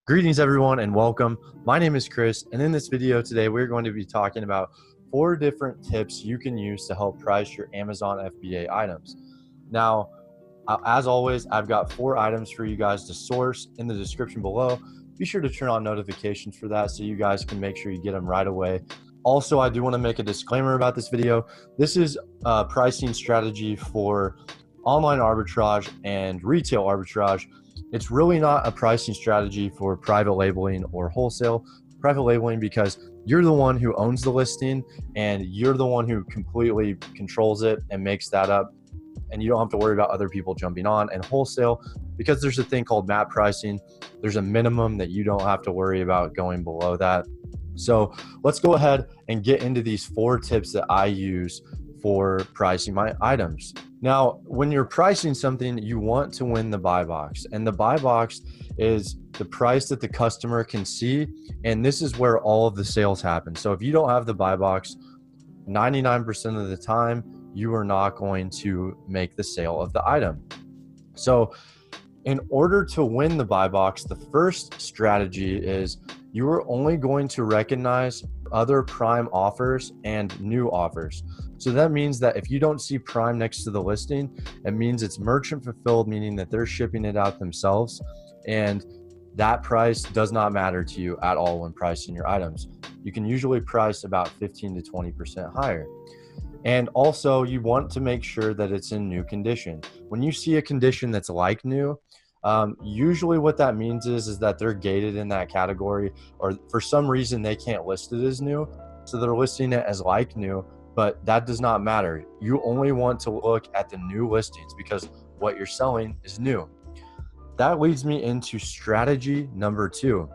Greetings everyone and welcome. My name is Kris, and in this video today we're going to be talking about 4 different tips you can use to help price your Amazon FBA items. Now, as always, I've got 4 items for you guys to source in the description below. Be sure to turn on notifications for that so you guys can make sure you get them right away. Also, I do want to make a disclaimer about this video. This is a pricing strategy for online arbitrage and retail arbitrage. It's really not a pricing strategy for private labeling or wholesale. Private labeling because you're the one who owns the listing and you're the one who completely controls it and makes that up, and you don't have to worry about other people jumping on. And wholesale, because there's a thing called map pricing, there's a minimum that you don't have to worry about going below that. So let's go ahead and get into these 4 tips that I use for pricing my items. Now, when you're pricing something, you want to win the buy box, and the buy box is the price that the customer can see, and this is where all of the sales happen. So if you don't have the buy box, 99% of the time, you are not going to make the sale of the item. So in order to win the buy box, the first strategy is you are only going to recognize other prime offers and new offers. So that means that if you don't see prime next to the listing, it means it's merchant fulfilled, meaning that they're shipping it out themselves, and that price does not matter to you at all when pricing your items. You can usually price about 15 to 20% higher. And also you want to make sure that it's in new condition. When you see a condition that's like new, usually what that means is that they're gated in that category, or for some reason they can't list it as new, so they're listing it as like new, but that does not matter. You only want to look at the new listings because what you're selling is new. That leads me into strategy number 2,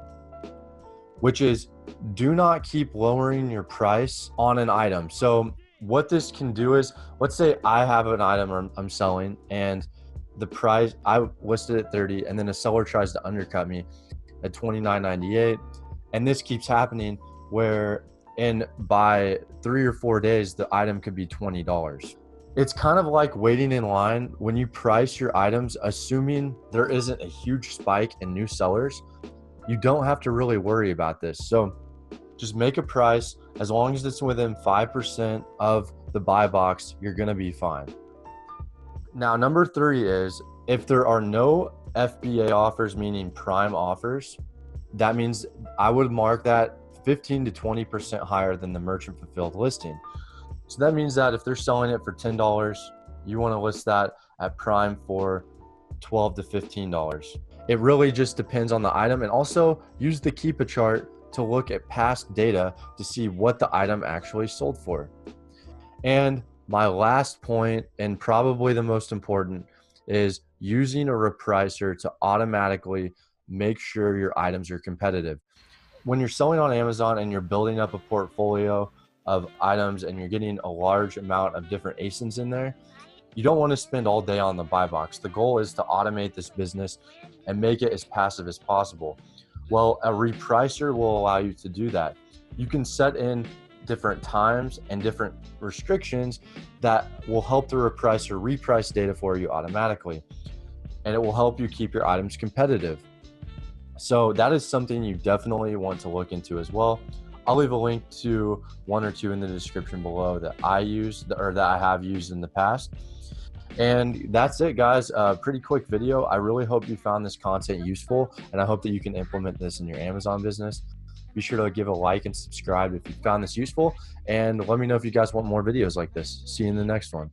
which is do not keep lowering your price on an item. So what this can do is, let's say I have an item I'm selling and the price I listed at 30, and then a seller tries to undercut me at $29.98, and this keeps happening where by 3 or 4 days the item could be $20. It's kind of like waiting in line when you price your items, assuming there isn't a huge spike in new sellers. You don't have to really worry about this. So just make a price. As long as it's within 5% of the buy box, you're gonna be fine. Now, number 3 is if there are no FBA offers, meaning prime offers, that means I would mark that 15 to 20% higher than the merchant fulfilled listing. So that means that if they're selling it for $10, you want to list that at prime for $12 to $15. It really just depends on the item, and also use the Keepa chart to look at past data to see what the item actually sold for. And my last point, and probably the most important, is using a repressor to automatically make sure your items are competitive. When you're selling on Amazon and you're building up a portfolio of items and you're getting a large amount of different ASINs in there, you don't want to spend all day on the buy box. The goal is to automate this business and make it as passive as possible. Well, a repressor will allow you to do that. You can set in different times and different restrictions that will help the repressor reprice data for you automatically, and it will help you keep your items competitive. So that is something you definitely want to look into as well. I'll leave a link to 1 or 2 in the description below that I use, or that I have used in the past. And that's it, guys. Pretty quick video. I really hope you found this content useful, and I hope that you can implement this in your Amazon business. Be sure to give a like and subscribe if you found this useful, and let me know if you guys want more videos like this. See you in the next one.